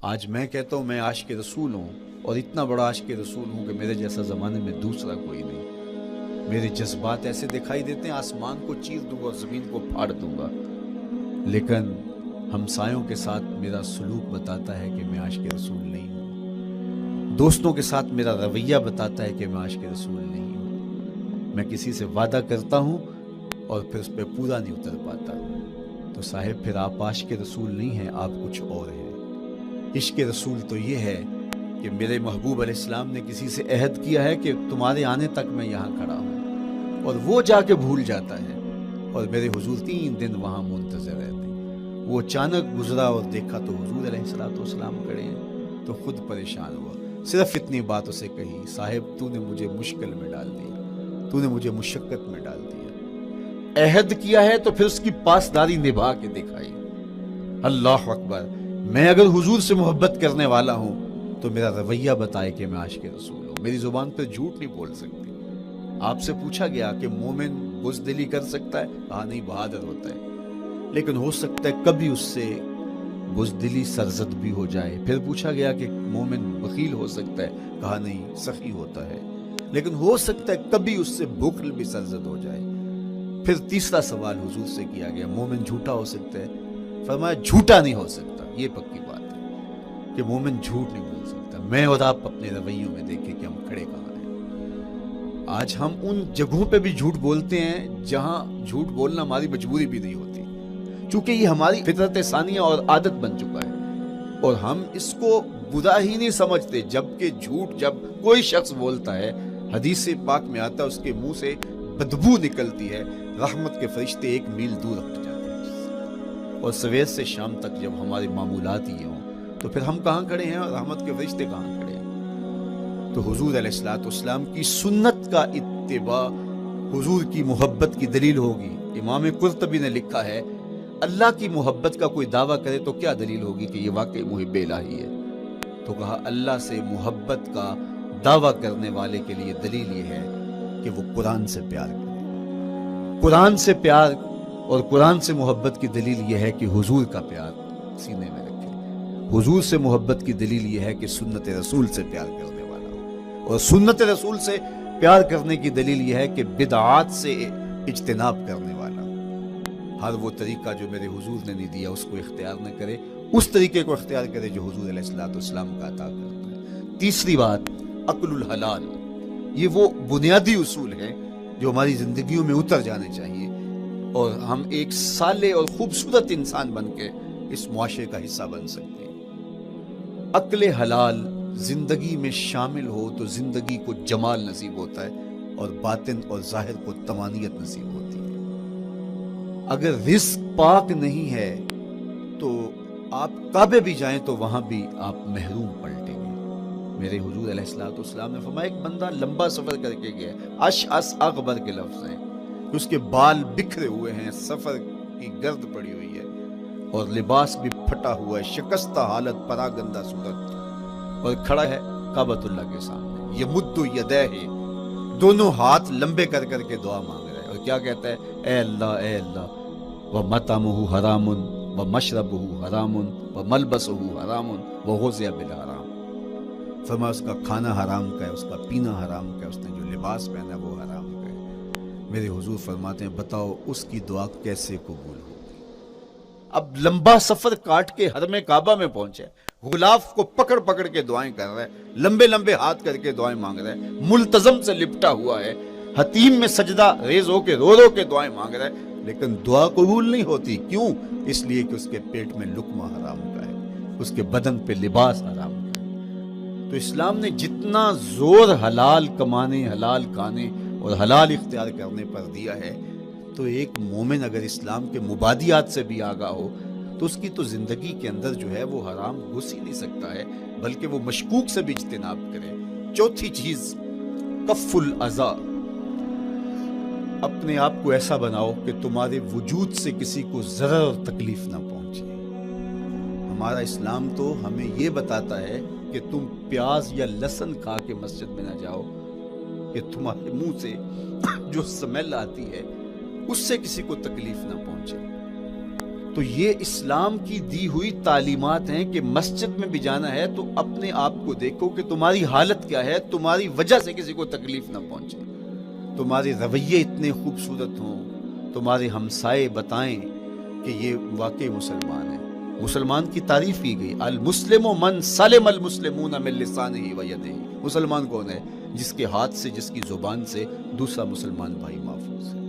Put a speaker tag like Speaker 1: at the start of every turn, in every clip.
Speaker 1: آج میں کہتا ہوں میں عاشق رسول ہوں، اور اتنا بڑا عاشق رسول ہوں کہ میرے جیسا زمانے میں دوسرا کوئی نہیں۔ میرے جذبات ایسے دکھائی دیتے ہیں آسمان کو چیر دوں گا اور زمین کو پھاڑ دوں گا، لیکن ہمسایوں کے ساتھ میرا سلوک بتاتا ہے کہ میں عاشق رسول نہیں ہوں۔ دوستوں کے ساتھ میرا رویہ بتاتا ہے کہ میں عاشق رسول نہیں ہوں۔ میں کسی سے وعدہ کرتا ہوں اور پھر اس پہ پورا نہیں اتر پاتا، تو صاحب پھر آپ عاشق رسول نہیں ہیں، آپ کچھ اور ہیں۔ عشق رسول تو یہ ہے کہ میرے محبوب علیہ السلام نے کسی سے عہد کیا ہے کہ تمہارے آنے تک میں یہاں کھڑا ہوں، اور وہ جا کے بھول جاتا ہے، اور میرے حضور 3 دن وہاں منتظر رہتے ہیں۔ وہ اچانک گزرا اور دیکھا تو حضور علیہ السلام کھڑے ہیں، تو خود پریشان ہوا، صرف اتنی بات اسے کہی، صاحب تو نے مجھے مشکل میں ڈال دیا، تو نے مجھے مشقت میں ڈال دیا۔ عہد کیا ہے تو پھر اس کی پاسداری نبھا کے دکھائی۔ اللہ اکبر! میں اگر حضور سے محبت کرنے والا ہوں تو میرا رویہ بتائے کہ میں عاشق رسول ہوں۔ میری زبان پہ جھوٹ نہیں بول سکتی۔ آپ سے پوچھا گیا کہ مومن بزدلی کر سکتا ہے؟ کہا نہیں، بہادر ہوتا ہے، لیکن ہو سکتا ہے کبھی اس سے بزدلی سرزد بھی ہو جائے۔ پھر پوچھا گیا کہ مومن بخیل ہو سکتا ہے؟ کہا نہیں، سخی ہوتا ہے، لیکن ہو سکتا ہے کبھی اس سے بخل بھی سرزد ہو جائے۔ پھر تیسرا سوال حضور سے کیا گیا، مومن جھوٹا ہو سکتا ہے؟ فرمایا جھوٹا نہیں ہو سکتا۔ یہ پکی بات ہے کہ مومن جھوٹ نہیں بول سکتا۔ میں اور آپ اپنے رویوں میں دیکھیں کہ ہم کھڑے کہاں ہیں۔ آج ہم ان جگہوں پہ بھی جھوٹ بولتے ہیں جہاں جھوٹ بولنا ہماری مجبوری بھی نہیں ہوتی، چونکہ یہ ہماری فطرت ثانیہ اور عادت بن چکا ہے، اور ہم اس کو برا ہی نہیں سمجھتے۔ جبکہ جھوٹ جب کوئی شخص بولتا ہے، حدیث پاک میں آتا ہے اس کے منہ سے بدبو نکلتی ہے، رحمت کے فرشتے 1 میل دور ہٹ جاتے ہیں۔ اور سویر سے شام تک جب ہمارے معمولات یہ ہوں تو پھر ہم کہاں کھڑے ہیں اور رحمت کے فرشتے کہاں کھڑے ہیں؟ تو حضور علیہ السلام کی سنت کا اتباع حضور کی محبت کی دلیل ہوگی۔ امام قرطبی نے لکھا ہے، اللہ کی محبت کا کوئی دعویٰ کرے تو کیا دلیل ہوگی کہ یہ واقعی محب الہی ہے؟ تو کہا اللہ سے محبت کا دعویٰ کرنے والے کے لیے دلیل یہ ہے کہ وہ قرآن سے پیار کرے۔ قرآن سے پیار اور قرآن سے محبت کی دلیل یہ ہے کہ حضور کا پیار سینے میں رکھے۔ حضور سے محبت کی دلیل یہ ہے کہ سنت رسول سے پیار کرنے والا ہو، اور سنت رسول سے پیار کرنے کی دلیل یہ ہے کہ بدعات سے اجتناب کرنے والا ہو۔ ہر وہ طریقہ جو میرے حضور نے نہیں دیا اس کو اختیار نہ کرے، اس طریقے کو اختیار کرے جو حضور علیہ السلام کا عطا کرتا ہے۔ تیسری بات، عقل الحلال۔ یہ وہ بنیادی اصول ہیں جو ہماری زندگیوں میں اتر جانے چاہیے، اور ہم ایک صالح اور خوبصورت انسان بن کے اس معاشرے کا حصہ بن سکتے ہیں۔ عقل حلال زندگی میں شامل ہو تو زندگی کو جمال نصیب ہوتا ہے، اور باطن اور ظاہر کو طمانینت نصیب ہوتی ہے۔ اگر رزق پاک نہیں ہے تو آپ کعبے بھی جائیں تو وہاں بھی آپ محروم پلٹیں گے۔ میرے حضور علیہ السلام نے فرمایا، ایک بندہ لمبا سفر کر کے گیا، اشعث اغبر کے لفظ ہیں، اس کے بال بکھرے ہوئے ہیں، سفر کی گرد پڑی ہوئی ہے، اور لباس بھی پھٹا ہوا ہے، شکستہ حالت، پراگندہ صورت، اور کھڑا ہے کعبۃ اللہ کے سامنے، یمد یدیہ، دونوں ہاتھ لمبے کر کر کے دعا مانگ رہا ہے، اور کیا کہتا ہے؟ اے اللہ، اے اللہ، وَمَطْعَمُهُ حَرَامٌ وَمَشْرَبُهُ حَرَامٌ وَمَلْبَسُهُ حَرَامٌ وَغُذِّيَ بِالْحَرَامِ۔ فرمایا اس کا کھانا حرام کا ہے، اس کا پینا حرام کا ہے، اس نے جو لباس پہنا ہے وہ حرام کا ہے۔ میرے حضور فرماتے ہیں، بتاؤ اس کی دعا کیسے قبول ہوگی؟ اب لمبا سفر کاٹ کے حرم کعبہ میں پہنچے، غلاف کو پکڑ پکڑ کے دعائیں کر رہے ہیں، لمبے لمبے ہاتھ کر کے دعائیں مانگ رہے ہیں، ملتزم سے لپٹا ہوا ہے، حتیم میں سجدہ ریز ہو کے رو رو کے دعائیں مانگ رہے ہیں، لیکن دعا قبول نہیں ہوتی۔ کیوں؟ اس لیے کہ اس کے پیٹ میں لقمہ حرام کا ہے، اس کے بدن پہ لباس حرام کا ہے۔ تو اسلام نے جتنا زور حلال کمانے، حلال کھانے اور حلال اختیار کرنے پر دیا ہے، تو ایک مومن اگر اسلام کے مبادیات سے بھی آگاہ ہو تو اس کی تو زندگی کے اندر جو ہے وہ حرام گھس ہی نہیں سکتا ہے، بلکہ وہ مشکوک سے بھی اجتناب کرے۔ چوتھی چیز، کف الاذی۔ اپنے آپ کو ایسا بناؤ کہ تمہارے وجود سے کسی کو ضرر اور تکلیف نہ پہنچے۔ ہمارا اسلام تو ہمیں یہ بتاتا ہے کہ تم پیاز یا لہسن کھا کے مسجد میں نہ جاؤ کہ تمہارے منہ سے جو سمیل آتی ہے اس سے کسی کو تکلیف نہ پہنچے۔ تو یہ اسلام کی دی ہوئی تعلیمات ہیں کہ مسجد میں بھی جانا ہے تو اپنے آپ کو دیکھو کہ تمہاری حالت کیا ہے، تمہاری وجہ سے کسی کو تکلیف نہ پہنچے، تمہارے رویے اتنے خوبصورت ہوں، تمہارے ہمسائے بتائیں کہ یہ واقعی مسلمان ہے۔ مسلمان کی تعریف کی گئی، المسلم من سلم المسلمون من لسانہ و یدہ۔ مسلمان کون ہے؟ جس کے ہاتھ سے، جس کی زبان سے دوسرا مسلمان بھائی محفوظ ہے،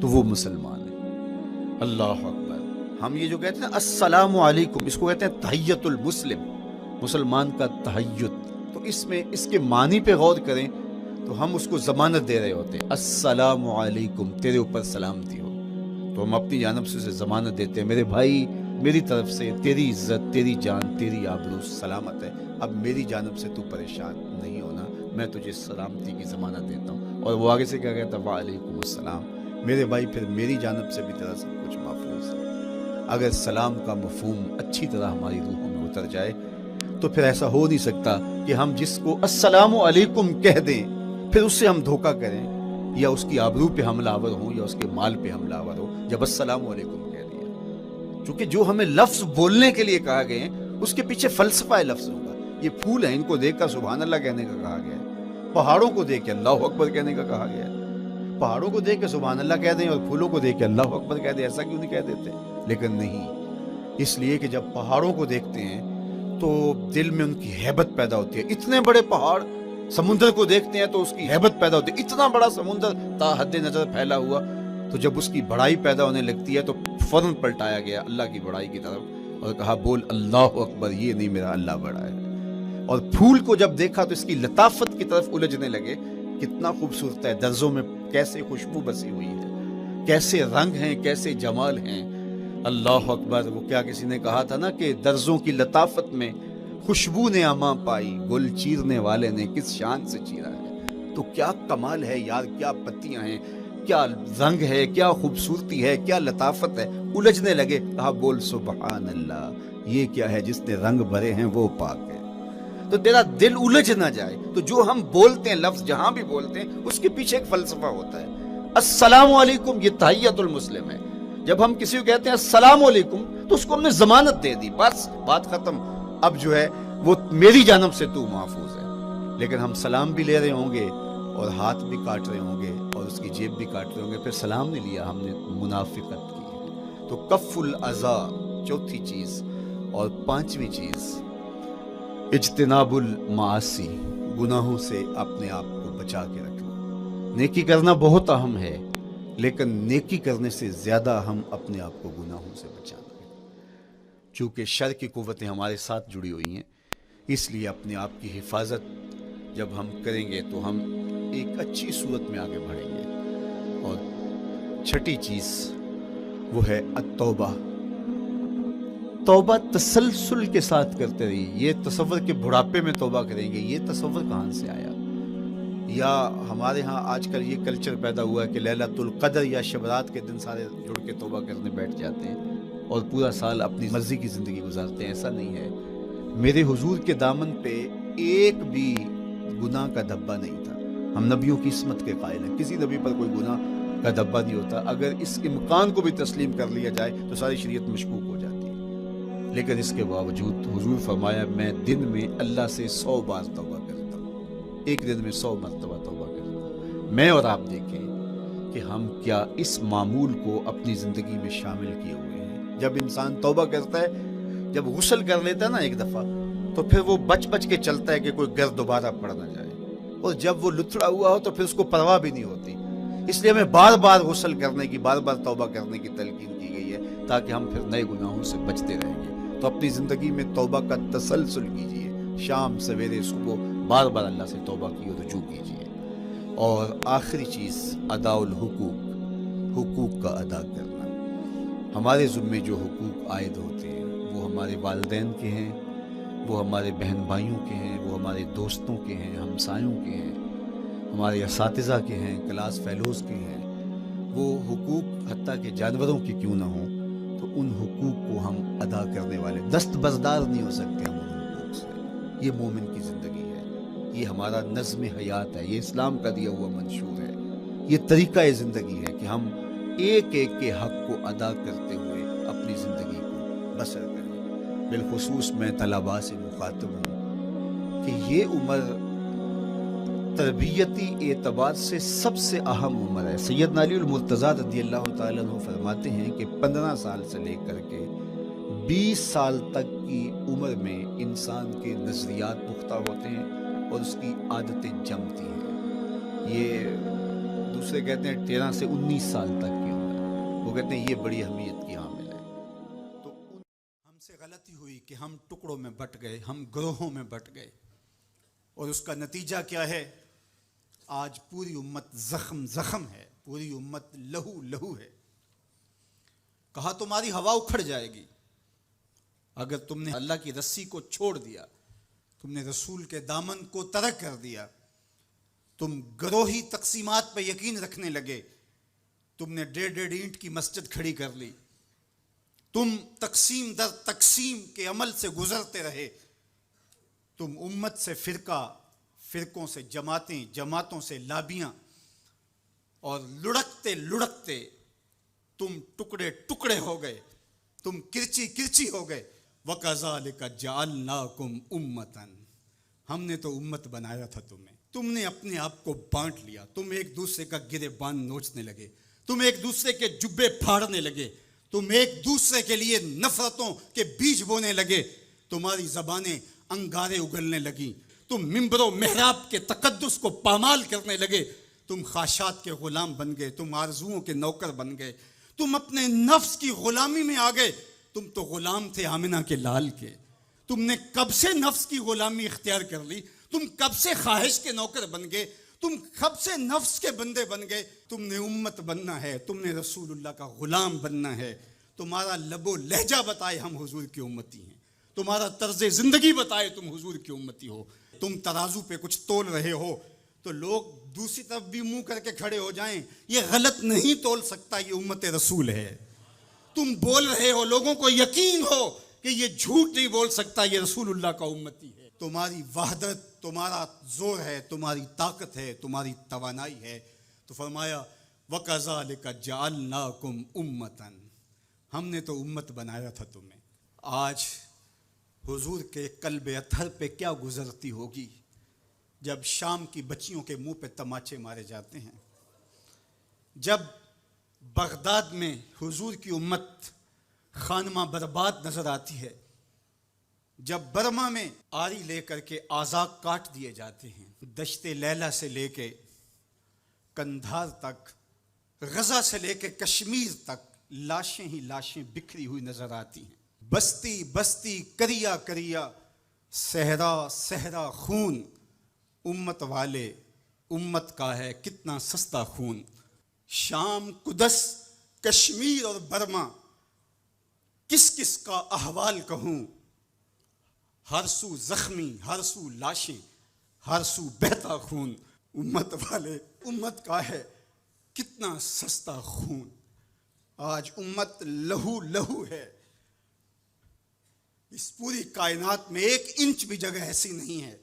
Speaker 1: تو وہ مسلمان ہے۔ اللہ اکبر۔ ہم یہ جو کہتے ہیں السلام علیکم، اس کو کہتے ہیں تحیت المسلم، مسلمان کا تحیت۔ تو اس میں اس کے معنی پہ غور کریں تو ہم اس کو ضمانت دے رہے ہوتے ہیں، السلام علیکم، تیرے اوپر سلامتی ہو۔ تو ہم اپنی جانب سے اسے ضمانت دیتے ہیں، میرے بھائی میری طرف سے تیری عزت، تیری جان، تیری آبرو سلامت ہے، اب میری جانب سے تو پریشان نہیں ہونا، میں تجھے سلامتی کی ضمانت دیتا ہوں۔ اور وہ آگے سے کیا کہتا ہے؟ وعلیکم السلام، میرے بھائی پھر میری جانب سے بھی تیرا سب کچھ محفوظ ہے۔ اگر سلام کا مفہوم اچھی طرح ہماری روحوں میں اتر جائے تو پھر ایسا ہو نہیں سکتا کہ ہم جس کو السلام علیکم کہہ دیں پھر اس سے ہم دھوکہ کریں یا اس کی آبرو پہ حملہ آور ہوں یا اس کے مال پہ حملہ آور ہو جب السلام علیکم کہہ دیا۔ چونکہ جو ہمیں لفظ بولنے کے لیے کہا گئے ہیں اس کے پیچھے فلسفہ لفظ ہوگا۔ یہ پھول ہیں، ان کو دیکھ کر سبحان اللہ کہنے کا کہا گیا ہے، پہاڑوں کو دیکھ کے اللہ اکبر کہنے کا کہا گیا ہے۔ پہاڑوں کو دیکھ کے سبحان اللہ کہہ دیں اور پھولوں کو دیکھ کے اللہ اکبر کہہ دیں، ایسا کیوں نہیں کہہ دیتے؟ لیکن نہیں، اس لیے کہ جب پہاڑوں کو دیکھتے ہیں تو دل میں ان کی ہیبت پیدا ہوتی ہے۔ اتنے بڑے پہاڑ، سمندر کو دیکھتے ہیں تو اس کی ہیبت پیدا ہوتی ہے، اتنا بڑا سمندر تا حد نظر پھیلا ہوا، تو جب اس کی بڑائی پیدا ہونے لگتی ہے تو فوراً پلٹایا گیا اللہ کی بڑائی کی طرف اور کہا بول اللہ اکبر، یہ نہیں میرا اللہ بڑا ہے۔ اور پھول کو جب دیکھا تو اس کی لطافت کی طرف الجھنے لگے، کتنا خوبصورت ہے، درزوں میں کیسے خوشبو بسی ہوئی ہے، کیسے رنگ ہیں، کیسے جمال ہیں، اللہ اکبر۔ وہ کیا کسی نے کہا تھا نا کہ درزوں کی لطافت میں خوشبو نے اماں پائی، گل چیرنے والے نے کس شان سے چیرا ہے۔ تو کیا کمال ہے یار، کیا پتیاں ہیں، کیا رنگ ہے، کیا خوبصورتی ہے، کیا لطافت ہے۔ الجھنے لگے، کہا بول سبحان اللہ، یہ کیا ہے، جس نے رنگ بھرے ہیں وہ پاک ہے۔ تو تیرا دل الجھ نہ جائے تو جو ہم بولتے ہیں، لفظ جہاں بھی بولتے ہیں اس کے پیچھے ایک فلسفہ ہوتا ہے۔ السلام علیکم یہ تحیت المسلم ہے۔ جب ہم کسی کو کہتے ہیں السلام علیکم تو اس کو ہم نے ضمانت دے دی، بس بات ختم، اب جو ہے وہ میری جانب سے تو محفوظ ہے۔ لیکن ہم سلام بھی لے رہے ہوں گے اور ہاتھ بھی کاٹ رہے ہوں گے اور اس کی جیب بھی کاٹ رہے ہوں گے، پھر سلام نہیں لیا، ہم نے منافقت کی ہے۔ تو کف الاذی چوتھی چیز، اور پانچویں چیز اجتناب المعاصی، گناہوں سے اپنے آپ کو بچا کے رکھنا۔ نیکی کرنا بہت اہم ہے، لیکن نیکی کرنے سے زیادہ ہم اپنے آپ کو گناہوں سے بچانا ہے۔ چونکہ شر کی قوتیں ہمارے ساتھ جڑی ہوئی ہیں، اس لیے اپنے آپ کی حفاظت جب ہم کریں گے تو ہم ایک اچھی صورت میں آگے بڑھیں گے۔ اور چھٹی چیز وہ ہے التوبہ۔ توبہ تسلسل کے ساتھ کرتے رہیے۔ یہ تصور کہ بڑھاپے میں توبہ کریں گے، یہ تصور کہاں سے آیا؟ یا ہمارے ہاں آج کل یہ کلچر پیدا ہوا ہے کہ لیلۃ القدر یا شبرات کے دن سارے جڑ کے توبہ کرنے بیٹھ جاتے ہیں اور پورا سال اپنی مرضی کی زندگی گزارتے ہیں۔ ایسا نہیں ہے۔ میرے حضور کے دامن پہ ایک بھی گناہ کا دھبا نہیں تھا۔ ہم نبیوں کی عصمت کے قائل ہیں، کسی نبی پر کوئی گناہ کا دھبا نہیں ہوتا۔ اگر اس امکان کو بھی تسلیم کر لیا جائے تو ساری شریعت مشکوک ہو جاتی ہے، لیکن اس کے باوجود حضور فرمایا میں دن میں اللہ سے 100 بار توبہ کرتا ہوں، ایک دن میں 100 مرتبہ توبہ کرتا ہوں۔ میں اور آپ دیکھیں کہ ہم کیا اس معمول کو اپنی زندگی میں شامل کیے ہوئے ہیں۔ جب انسان توبہ کرتا ہے، جب غسل کر لیتا ہے نا ایک دفعہ، تو پھر وہ بچ بچ کے چلتا ہے کہ کوئی گرد دوبارہ پڑ نہ جائے، اور جب وہ لتھڑا ہوا ہو تو پھر اس کو پرواہ بھی نہیں ہوتی۔ اس لیے ہمیں بار بار غسل کرنے کی، بار بار توبہ کرنے کی تلقین کی گئی ہے تاکہ ہم پھر نئے گناہوں سے بچتے رہیں گے۔ تو اپنی زندگی میں توبہ کا تسلسل کیجئے، شام سویرے صبح بار بار اللہ سے توبہ کی اور رجوع کیجئے۔ اور آخری چیز ادا الحقوق، حقوق کا ادا کرنا۔ ہمارے ذمے جو حقوق عائد ہوتے ہیں وہ ہمارے والدین کے ہیں، وہ ہمارے بہن بھائیوں کے ہیں، وہ ہمارے دوستوں کے ہیں، ہمسایوں کے ہیں، ہمارے اساتذہ کے ہیں، کلاس فیلوز کے ہیں۔ وہ حقوق حتیٰ کہ جانوروں کے کیوں نہ ہوں تو ان حقوق کو ہم ادا کرنے والے دستبردار نہیں ہو سکتے ہم ان حقوق سے۔ یہ مومن کی زندگی ہے، یہ ہمارا نظم حیات ہے، یہ اسلام کا دیا ہوا منشور ہے، یہ طریقہ زندگی ہے کہ ہم ایک ایک کے حق کو ادا کرتے ہوئے اپنی اپنی زندگی کو بسر کریں. بالخصوص میں طلباء سے مخاطب ہوں کہ یہ عمر تربیتی اعتبار سے سب سے اہم عمر ہے. سیدنا علی المرتضیٰ رضی اللہ تعالیٰ عنہ فرماتے ہیں کہ 15 سال سے لے کر کے 20 سال تک کی عمر میں انسان کے نظریات پختہ ہوتے ہیں اور اس کی عادتیں جمتی ہیں. یہ دوسرے کہتے ہیں 13 سے 19 سال تک کی عمر، وہ کہتے ہیں یہ بڑی اہمیت کی حامل ہے.
Speaker 2: تو ہم سے غلطی ہوئی کہ ہم ٹکڑوں میں بٹ گئے، ہم گروہوں میں بٹ گئے، اور اس کا نتیجہ کیا ہے؟ آج پوری امت زخم زخم ہے، پوری امت لہو لہو ہے. کہا تمہاری ہوا اکھڑ جائے گی اگر تم نے اللہ کی رسی کو چھوڑ دیا، تم نے رسول کے دامن کو ترک کر دیا، تم گروہی تقسیمات پہ یقین رکھنے لگے، تم نے 1.5 اینٹ کی مسجد کھڑی کر لی، تم تقسیم در تقسیم کے عمل سے گزرتے رہے، تم امت سے فرقوں سے جماعتیں، جماعتوں سے لابیاں، اور لڑکتے لڑکتے تم ٹکڑے ٹکڑے ہو گئے، تم کرچی کرچی ہو گئے. وَكَذَلِكَ جَعَلْنَاكُمْ أُمَّةً، ہم نے تو امت بنایا تھا تمہیں، تم نے اپنے آپ کو بانٹ لیا، تم ایک دوسرے کا گریبان نوچنے لگے، تم ایک دوسرے کے جبے پھاڑنے لگے، تم ایک دوسرے کے لیے نفرتوں کے بیج بونے لگے، تمہاری زبانیں انگارے اگلنے لگیں، تم ممبر و محراب کے تقدس کو پامال کرنے لگے، تم خواہشات کے غلام بن گئے، تم آرزوؤں کے نوکر بن گئے، تم اپنے نفس کی غلامی میں آ گئے. تم تو غلام تھے آمنہ کے لال کے، تم نے کب سے نفس کی غلامی اختیار کر لی، تم کب سے خواہش کے نوکر بن گئے، تم کب سے نفس کے بندے بن گئے. تم نے امت بننا ہے، تم نے رسول اللہ کا غلام بننا ہے. تمہارا لب و لہجہ بتائے ہم حضور کی امتی ہیں، تمہارا طرز زندگی بتائے تم حضور کی امتی ہو. تم ترازو پہ کچھ تول رہے ہو تو لوگ دوسری طرف بھی منہ کر کے کھڑے ہو جائیں، یہ غلط نہیں تول سکتا، یہ امت رسول ہے. تم بول رہے ہو، لوگوں کو یقین ہو کہ یہ جھوٹ نہیں بول سکتا، یہ رسول اللہ کا امتی ہے. تمہاری وحدت، تمہارا زور ہے، تمہاری طاقت ہے، تمہاری توانائی ہے. تو فرمایا وَكَذَلِكَ جَعَلْنَاكُمْ أُمَّةً، ہم نے تو امت بنایا تھا تمہیں. آج حضور کے قلب اطہر پہ کیا گزرتی ہوگی جب شام کی بچیوں کے منہ پہ تماچے مارے جاتے ہیں، جب بغداد میں حضور کی امت خانمہ برباد نظر آتی ہے، جب برما میں آری لے کر کے اعضاء کاٹ دیے جاتے ہیں، دشت لیلہ سے لے کے کندھار تک، غزہ سے لے کے کشمیر تک لاشیں ہی لاشیں بکھری ہوئی نظر آتی ہیں. بستی بستی کریا کریا، صحرا صحرا خون، امت والے امت کا ہے کتنا سستا خون. شام، قدس، کشمیر اور برما، کس کس کا احوال کہوں، ہر سو زخمی، ہر سو لاشیں، ہر سو بہتا خون. امت والے امت کا ہے کتنا سستا خون. آج امت لہو لہو ہے. اس پوری کائنات میں 1 انچ بھی جگہ ایسی نہیں ہے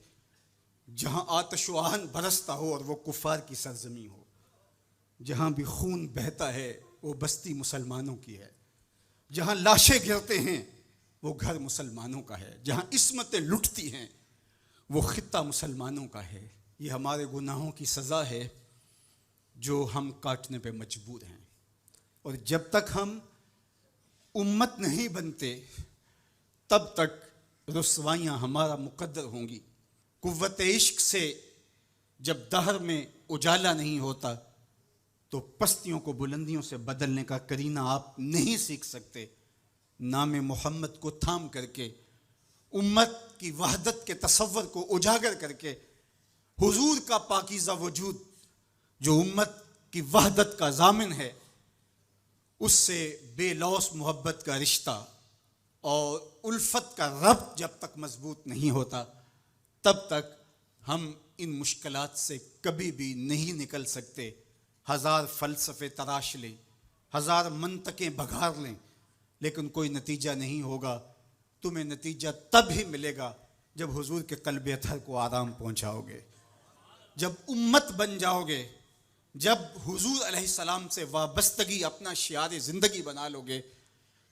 Speaker 2: جہاں آتش و آہن برستا ہو اور وہ کفار کی سرزمین ہو. جہاں بھی خون بہتا ہے وہ بستی مسلمانوں کی ہے، جہاں لاشیں گرتے ہیں وہ گھر مسلمانوں کا ہے، جہاں عصمتیں لٹتی ہیں وہ خطہ مسلمانوں کا ہے. یہ ہمارے گناہوں کی سزا ہے جو ہم کاٹنے پہ مجبور ہیں. اور جب تک ہم امت نہیں بنتے تب تک رسوائیاں ہمارا مقدر ہوں گی. قوت عشق سے جب دہر میں اجالا نہیں ہوتا تو پستیوں کو بلندیوں سے بدلنے کا کرینہ آپ نہیں سیکھ سکتے. نام محمد کو تھام کر کے، امت کی وحدت کے تصور کو اجاگر کر کے، حضور کا پاکیزہ وجود جو امت کی وحدت کا ضامن ہے، اس سے بے لوث محبت کا رشتہ اور الفت کا ربط جب تک مضبوط نہیں ہوتا تب تک ہم ان مشکلات سے کبھی بھی نہیں نکل سکتے. 1000 فلسفے تراش لیں، 1000 منطقیں بگھار لیں، لیکن کوئی نتیجہ نہیں ہوگا. تمہیں نتیجہ تب ہی ملے گا جب حضور کے قلب اطہر کو آرام پہنچاؤ گے، جب امت بن جاؤ گے، جب حضور علیہ السلام سے وابستگی اپنا شعار زندگی بنا لو گے،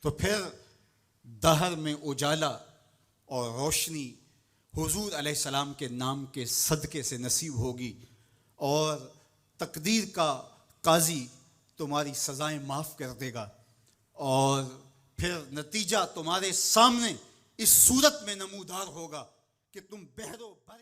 Speaker 2: تو پھر دہر میں اجالا اور روشنی حضور علیہ السلام کے نام کے صدقے سے نصیب ہوگی، اور تقدیر کا قاضی تمہاری سزائیں معاف کر دے گا، اور پھر نتیجہ تمہارے سامنے اس صورت میں نمودار ہوگا کہ تم بحر و بر